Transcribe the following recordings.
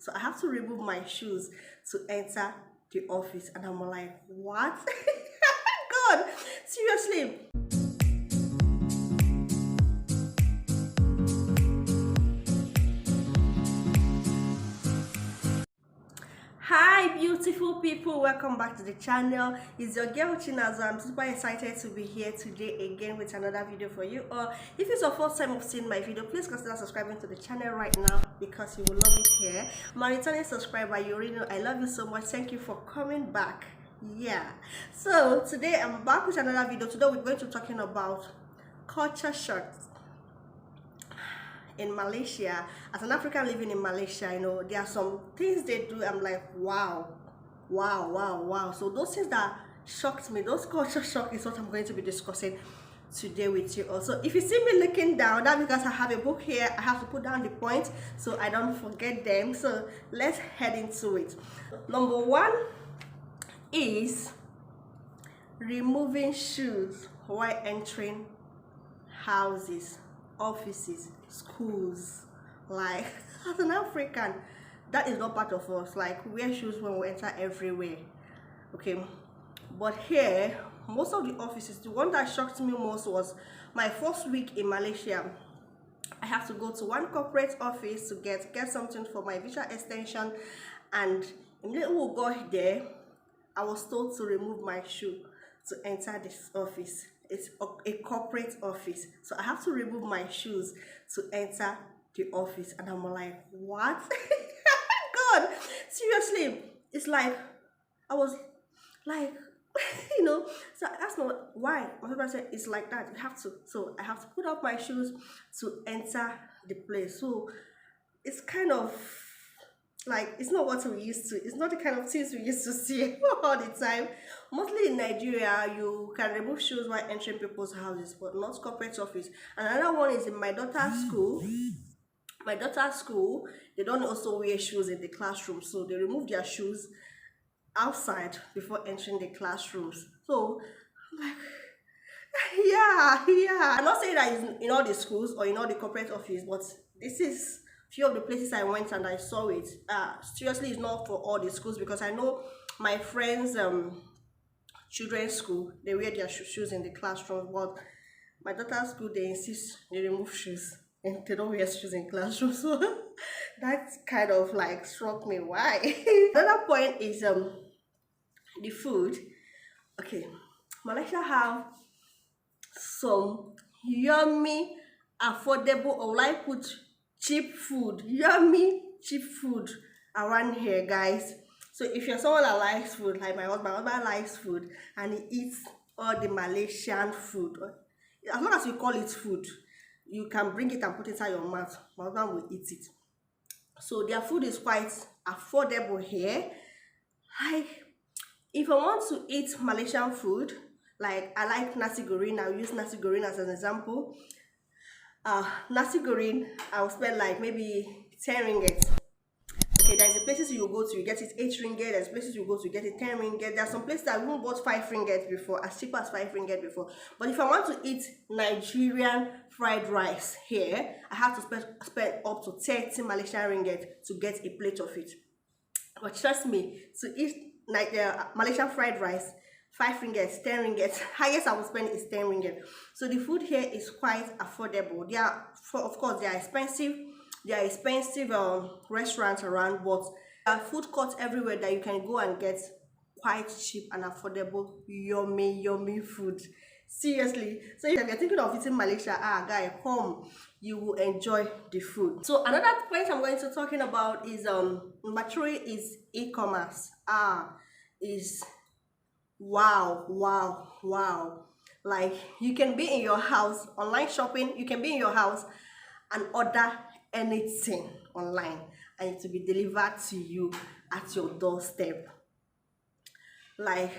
So I have to remove my shoes to enter the office, and I'm like, what? God, seriously. Hi beautiful people, welcome back to the channel. It's your girl Chinazo. I'm super excited to be here today again with another video for you. Or if it's your first time of seeing my video, please consider subscribing to the channel right now because you will love it here. My returning subscriber, you already know I love you so much. Thank you for coming back. Yeah, so today I'm back with another video. Today we're going to be talking about culture shocks in Malaysia. As an African living in Malaysia, you know, there are some things they do. I'm like, wow, wow, wow, wow. So those things that shocked me, those culture shock, is what I'm going to be discussing today with you. Also, if you see me looking down, that's because I have a book here. I have to put down the points so I don't forget them. So let's head into it. Number one is removing shoes while entering houses, offices, schools. Like, as an African, that is not part of us. Like, we wear shoes when we enter everywhere, okay? But here, most of the offices, the one that shocked me most was my first week in Malaysia. I have to go to one corporate office to get something for my visa extension, and immediately we got there, I was told to remove my shoe to enter this office. It's a corporate office, so I have to remove my shoes to enter the office, and I'm like, what? God, seriously. It's like, I was like, you know. So I asked my why. My husband said it's like that, you have to. So I have to put up my shoes to enter the place. So it's kind of like, it's not what we used to. It's not the kind of things we used to see all the time. Mostly in Nigeria, you can remove shoes while entering people's houses, but not corporate office. And another one is in my daughter's school. My daughter's school, they don't also wear shoes in the classroom, so they remove their shoes outside before entering the classrooms. So I'm like, yeah. I'm not saying that it's in all the schools or in all the corporate office, but this is few of the places I went and I saw it. Seriously, it's not for all the schools, because I know my friends' children's school, they wear their shoes in the classroom, but my daughter's school, they insist they remove shoes and they don't wear shoes in classrooms. So that kind of like struck me. Why? Another point is the food. Okay, Malaysia have some yummy, affordable, or like put cheap food, yummy cheap food around here, guys. So if you're someone that likes food, like my husband likes food and he eats all the Malaysian food, as long as you call it food, you can bring it and put it inside your mouth. My husband will eat it. So their food is quite affordable here. Like, if I want to eat Malaysian food, like I like nasi goreng, I'll use nasi goreng as an example. Nasi goreng, I'll spend like maybe 10 ringgit. Okay, there's the places you go to, you get it 8 ringgit. There's places you go to, you get it 10 ringgit. There are some places that I won't bought 5 ringgit before, as cheap as 5 ringgit before. But if I want to eat Nigerian fried rice here, I have to spend up to 30 Malaysian ringgit to get a plate of it. But trust me, to eat Malaysian fried rice, 5 ringgit, 10 ringgit, highest I will spend is 10 ringgit. So the food here is quite affordable. They are, of course, they are expensive. There are expensive restaurants around, but there are food courts everywhere that you can go and get quite cheap and affordable, yummy food. Seriously. So if you're thinking of eating Malaysia, guy, come, you will enjoy the food. So another point I'm going to talking about is material is e-commerce. Is wow. Like, you can be in your house, online shopping, you can be in your house and order anything online and it will be delivered to you at your doorstep. Like,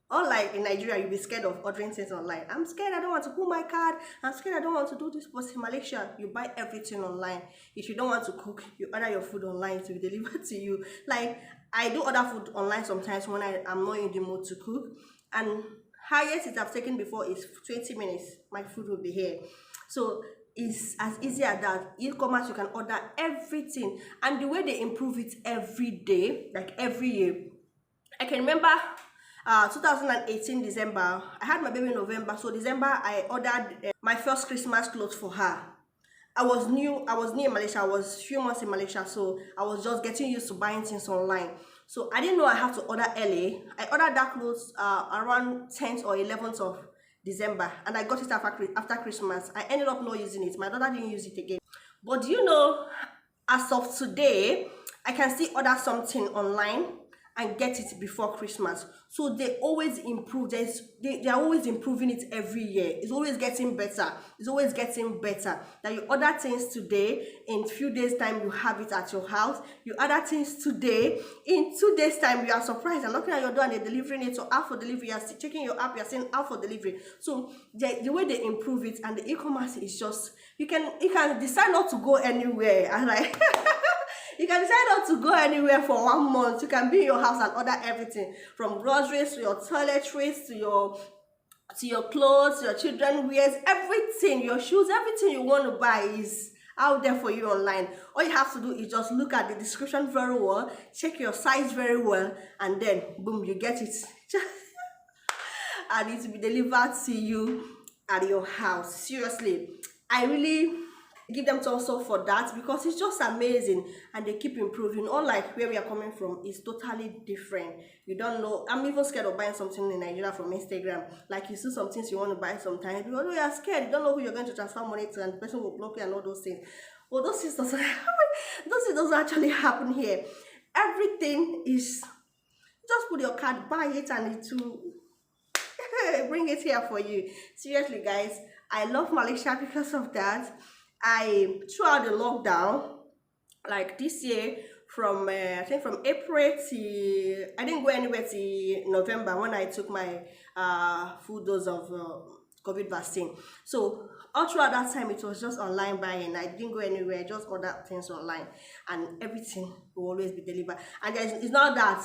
unlike in Nigeria, you'll be scared of ordering things online. I'm scared, I don't want to put my card, I'm scared, I don't want to do this. But in Malaysia, you buy everything online. If you don't want to cook, you order your food online to be delivered to you. Like, I do order food online sometimes when I'm not in the mood to cook, and highest it I've taken before is 20 minutes, my food will be here. So is as easy as that. E-commerce, you can order everything, and the way they improve it every day, like every year. I can remember 2018 December, I had my baby in November, so December I ordered my first Christmas clothes for her. I was new in Malaysia. I was a few months in Malaysia, so I was just getting used to buying things online. So I didn't know I had to order early. I ordered that clothes around 10th or 11th of December, and I got it after Christmas. I ended up not using it. My daughter didn't use it again. But do you know, as of today, I can still order something online and get it before Christmas. So they always improve. They are always improving it every year. It's always getting better. It's always getting better. That you order things today, in few days time you have it at your house. You order things today, in 2 days time you are surprised and knocking at your door and they're delivering it. So out for delivery, you're checking your app, you're saying out for delivery. So the way they improve it, and the e-commerce is just, you can decide not to go anywhere, and like you can decide not to go anywhere for 1 month. You can be in your house and order everything from groceries to your toiletries to your clothes, your children wears, everything, your shoes, everything you want to buy is out there for you online. All you have to do is just look at the description very well, check your size very well, and then boom, you get it. And it will be delivered to you at your house. Seriously, I really give them also for that, because it's just amazing and they keep improving. Unlike where we are coming from, it's totally different. You don't know. I'm even scared of buying something in Nigeria from Instagram. Like, you see some things you want to buy sometimes, because you are scared, you don't know who you're going to transfer money to, and the person will block you and all those things. Well, those things doesn't those things doesn't actually happen here. Everything is, just put your card, buy it, and it will bring it here for you. Seriously, guys, I love Malaysia because of that. Throughout the lockdown, like this year, from I think from April to, I didn't go anywhere till November, when I took my full dose of COVID vaccine. So all throughout that time, it was just online buying. I didn't go anywhere, just order things online, and everything will always be delivered. And it's not that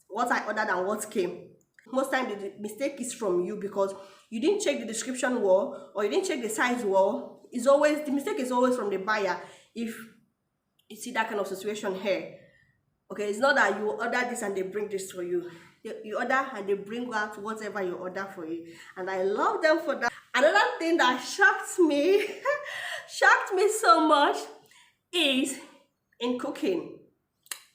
what I ordered and what came. Most time the mistake is from you, because you didn't check the description well, or you didn't check the size well. It's always, the mistake is always from the buyer. If you see that kind of situation here, okay, it's not that you order this and they bring this for you. You order and they bring out whatever you order for you, and I love them for that. Another thing that shocked me shocked me so much is in cooking.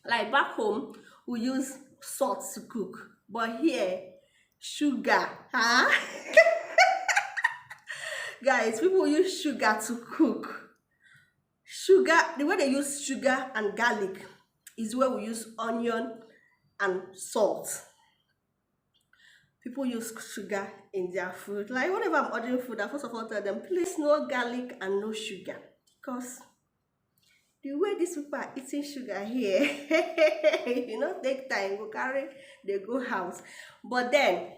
Like back home, we use salt to cook, but here, sugar, huh? Guys, people use sugar to cook. Sugar, the way they use sugar and garlic is where we use onion and salt. People use sugar in their food. Like, whenever I'm ordering food, I first of all tell them, please, no garlic and no sugar, because the way these people are eating sugar here, take time, go carry, they go house. But then,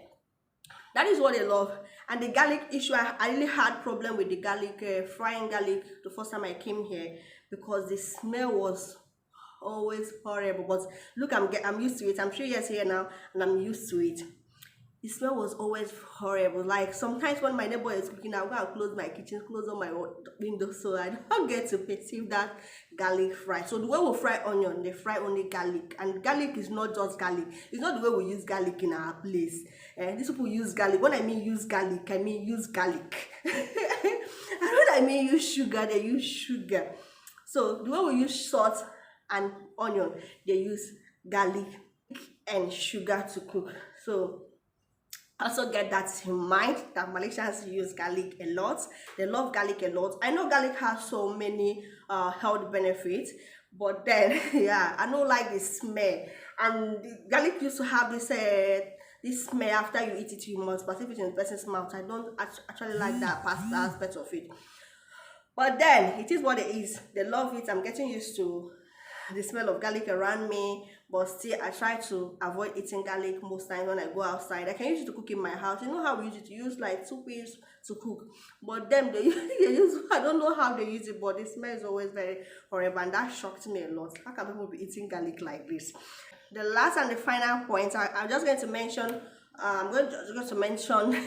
that is what they love. And the garlic issue, I really had problem with the garlic, frying garlic the first time I came here, because the smell was always horrible. But look, I'm used to it. I'm 3 years here now, and I'm used to it. The smell was always horrible. Like, sometimes when my neighbor is cooking, I'll go and close my kitchen, close all my windows, so I don't get to perceive that garlic fry. So the way we fry onion, they fry only garlic. And garlic is not just garlic. It's not the way we use garlic in our place. These people use garlic. When I mean use garlic, I mean use garlic. And when I mean use sugar, they use sugar. So the way we use salt and onion, they use garlic and sugar to cook. So also get that in mind, that Malaysians use garlic a lot. They love garlic a lot. I know garlic has so many health benefits, but then yeah, I don't like the smell. And the garlic used to have this smell after you eat it. You must perceive it in the person's mouth. I don't actually like that aspect of it. But then it is what it is. They love it. I'm getting used to the smell of garlic around me, but still I try to avoid eating garlic most times when I go outside. I can use it to cook in my house. You know how we use it? To use like 2 peas to cook, but them they use, I don't know how they use it, but the smell is always very horrible, and that shocked me a lot. How can people be eating garlic like this? The last and the final point, I'm just going to mention, I'm going to mention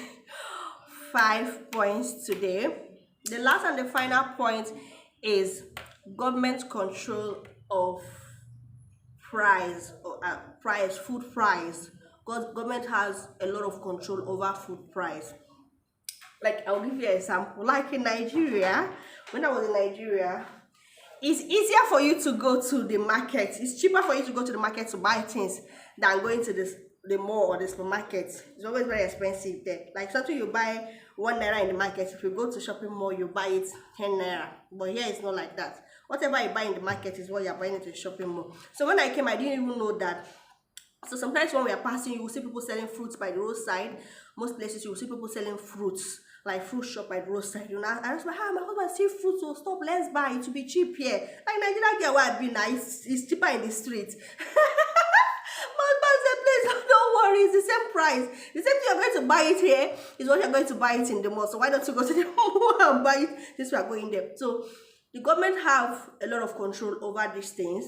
5 points today. The last and the final point is government control of price, or food price. Because government has a lot of control over food price. Like, I'll give you an example. Like in Nigeria, when I was in Nigeria, it's easier for you to go to the market. It's cheaper for you to go to the market to buy things than going to the mall or the supermarket. It's always very expensive there. Like something you buy 1 naira in the market, if you go to shopping mall, you buy it 10 naira. But here it's not like that. Whatever you buy in the market is what you're buying at the shopping mall. So when I came, I didn't even know that. So sometimes when we are passing, you will see people selling fruits by the roadside. Most places you will see people selling fruits, like fruit shop by the roadside. You know, I was like, my husband see fruits, so stop, let's buy it to be cheap here. Like Nigeria girl where I be now, it's cheaper in the street. My husband said, please don't worry, it's the same price. The same thing you're going to buy it here is what you're going to buy it in the mall. So why don't you go to the mall and buy it since we are going there? So the government have a lot of control over these things.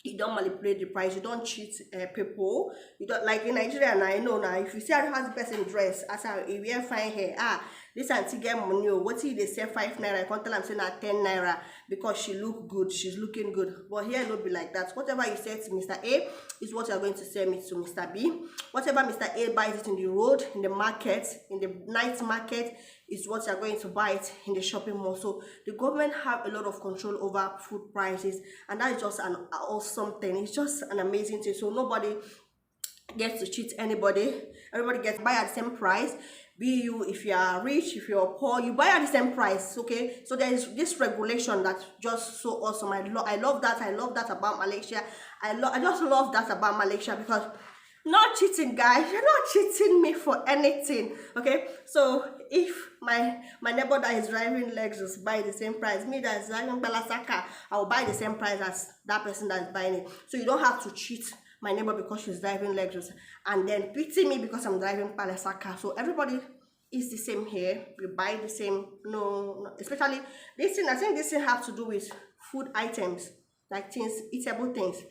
You don't manipulate the price, you don't cheat people. You don't, like in Nigeria. And I know now, if you see how the person dress, as how he wear fine hair, this auntie get money, what if they say 5 naira, I can't tell them say na 10 naira because she look good, she's looking good. But here not be like that. Whatever you say to Mr. A is what you're going to sell me to Mr. B. Whatever Mr. A buys it in the road, in the market, in the night market, is what you're going to buy it in the shopping mall. So the government have a lot of control over food prices, and that is just an awesome thing. It's just an amazing thing. So nobody gets to cheat anybody. Everybody gets to buy at the same price. Be you, if you are rich, if you're poor, you buy at the same price. Okay, so there is this regulation that's just so awesome. I love that. I love that about Malaysia. I just love that about Malaysia, because not cheating, guys, you're not cheating me for anything. Okay, so if my neighbor that is driving Lexus buy the same price, me that is driving Balasaka, I will buy the same price as that person that is buying it. So you don't have to cheat my neighbor because she's driving Lexus and then pity me because I'm driving Balasaka. So everybody is the same here. We buy the same. No, especially this thing. I think this thing has to do with food items, like things, eatable things.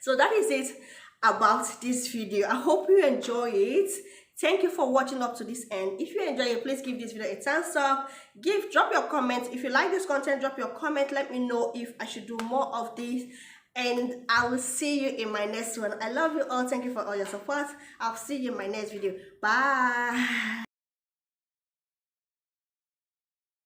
So that is it about this video. I hope you enjoy it. Thank you for watching up to this end. If you enjoy it, please give this video a thumbs up. Drop your comment. If you like this content, drop your comment. Let me know if I should do more of this. And I will see you in my next one. I love you all. Thank you for all your support. I'll see you in my next video. Bye.